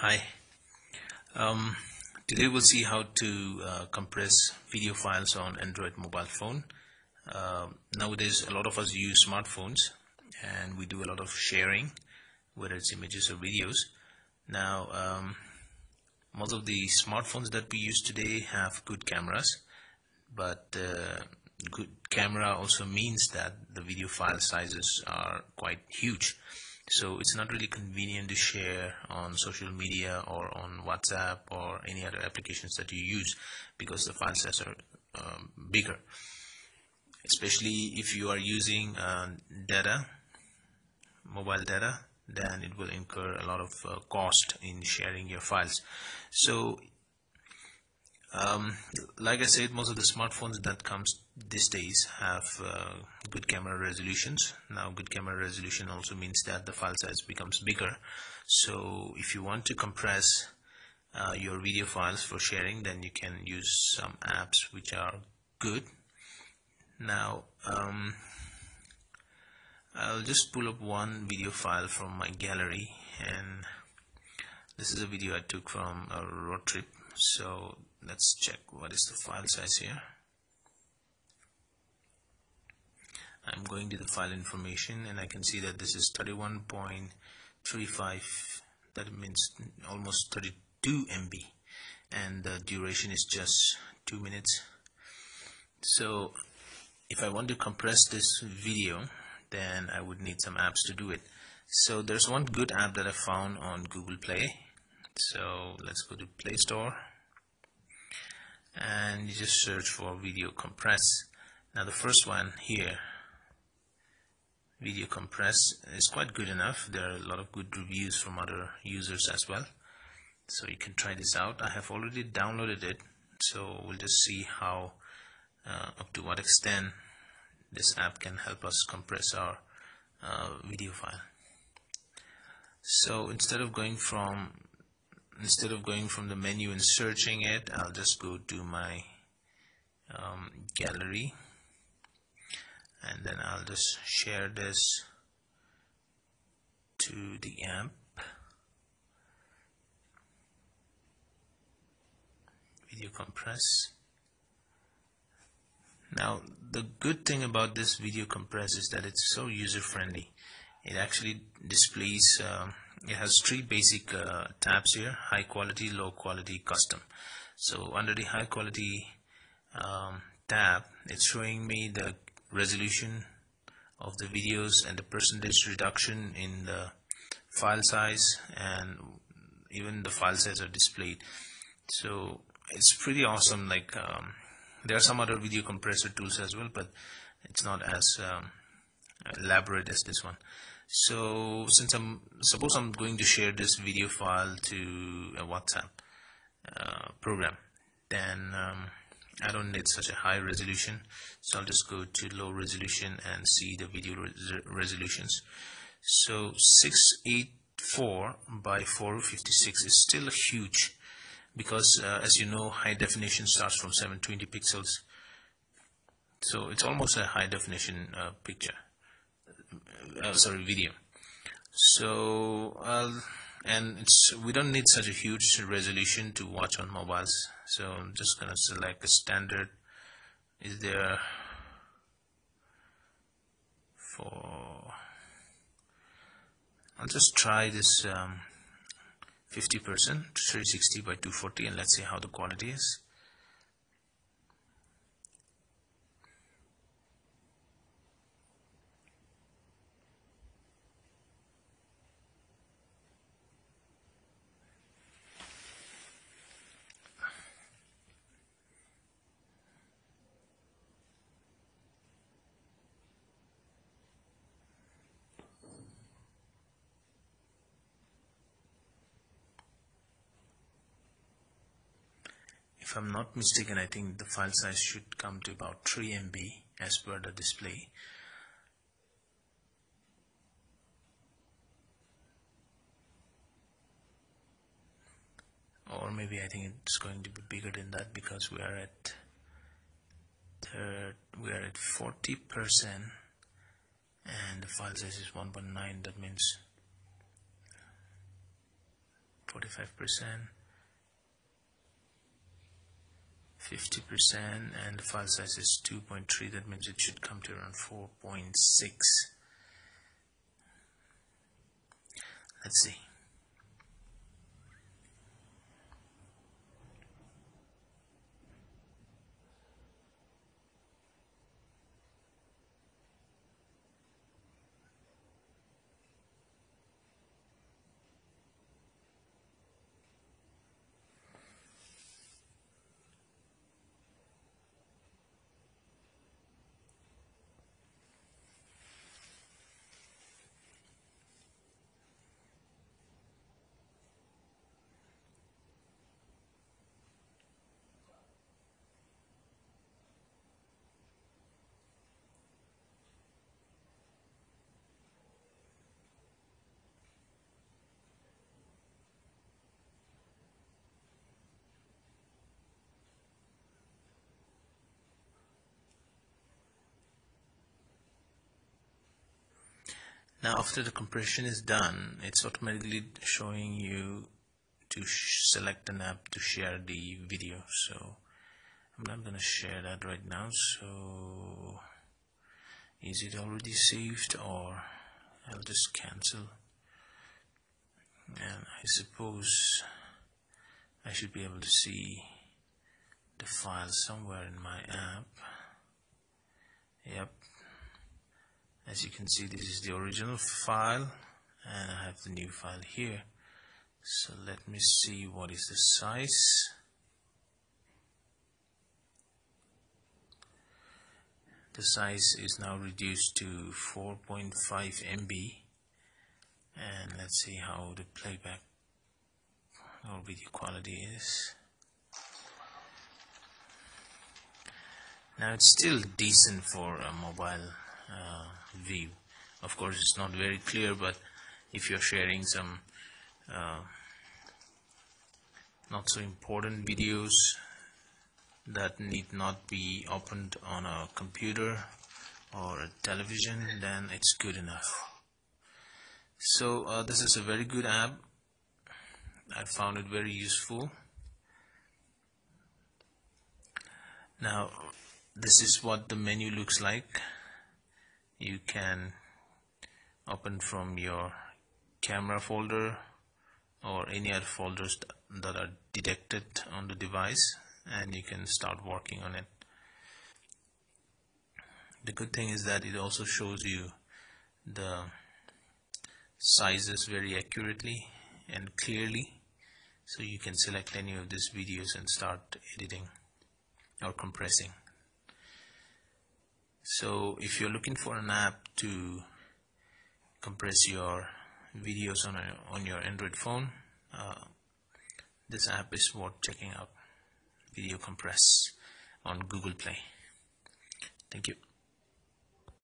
Hi. Um, Today we'll see how to compress video files on Android mobile phone. Nowadays, a lot of us use smartphones, and we do a lot of sharing, whether it's images or videos. Now, most of the smartphones that we use today have good cameras, but good camera also means that the video file sizes are quite huge. So it's not really convenient to share on social media or on WhatsApp or any other applications that you use, because the file sizes are bigger, especially if you are using mobile data. Then it will incur a lot of cost in sharing your files. So like I said, most of the smartphones that comes these days have good camera resolutions. Now, good camera resolution also means that the file size becomes bigger. So if you want to compress your video files for sharing, then you can use some apps which are good. Now, I'll just pull up one video file from my gallery, and this is a video I took from a road trip. So let's check what is the file size here. I'm going to the file information, and I can see that this is 31.35. that means almost 32 MB, and the duration is just 2 minutes. So if I want to compress this video, then I would need some apps to do it. So there's one good app that I found on Google Play. So let's go to Play Store, and you just search for video compress. Now the first one here, video compress, is quite good enough. There are a lot of good reviews from other users as well, so you can try this out. I have already downloaded it, so we'll just see how up to what extent this app can help us compress our video file. So instead of going from the menu and searching it, I'll just go to my gallery, and then I'll just share this to the app. Video compress. Now, the good thing about this video compress is that it's so user friendly. It actually displays, it has three basic tabs here: high quality, low quality, custom. So under the high quality tab, it's showing me the resolution of the videos and the percentage reduction in the file size, and even the file size are displayed. So it's pretty awesome. Like there are some other video compressor tools as well, but it's not as elaborate as this one. So suppose I'm going to share this video file to a WhatsApp program, then I don't need such a high resolution, so I'll just go to low resolution and see the video resolutions. So 684 by 456 is still huge, because as you know, high definition starts from 720 pixels, so it's almost a high definition video. So we don't need such a huge resolution to watch on mobiles, so I'm just gonna select a standard. Is there for, I'll just try this 50%, 360 by 240, and let's see how the quality is. If I'm not mistaken, I think the file size should come to about 3 MB as per the display. Or maybe I think it's going to be bigger than that, because we are at 40%, and the file size is 1.9. that means 45%, 50%, and the file size is 2.3. That means it should come to around 4.6. Let's see. Now after the compression is done, it's automatically showing you to select an app to share the video. So I'm not going to share that right now. So is it already saved, or I'll just cancel, and I suppose I should be able to see the file somewhere in my app. Yep, as you can see, this is the original file and I have the new file here. So let me see what is the size. The size is now reduced to 4.5 MB, and let's see how the playback or video quality is. Now it's still decent for a mobile view. Of course it's not very clear, but if you're sharing some not so important videos that need not be opened on a computer or a television, then it's good enough. So this is a very good app. I found it very useful. Now this is what the menu looks like. You can open from your camera folder or any other folders that are detected on the device, and you can start working on it. The good thing is that it also shows you the sizes very accurately and clearly, so you can select any of these videos and start editing or compressing. So if you're looking for an app to compress your videos on your Android phone, this app is worth checking out. Video Compress on Google Play. Thank you.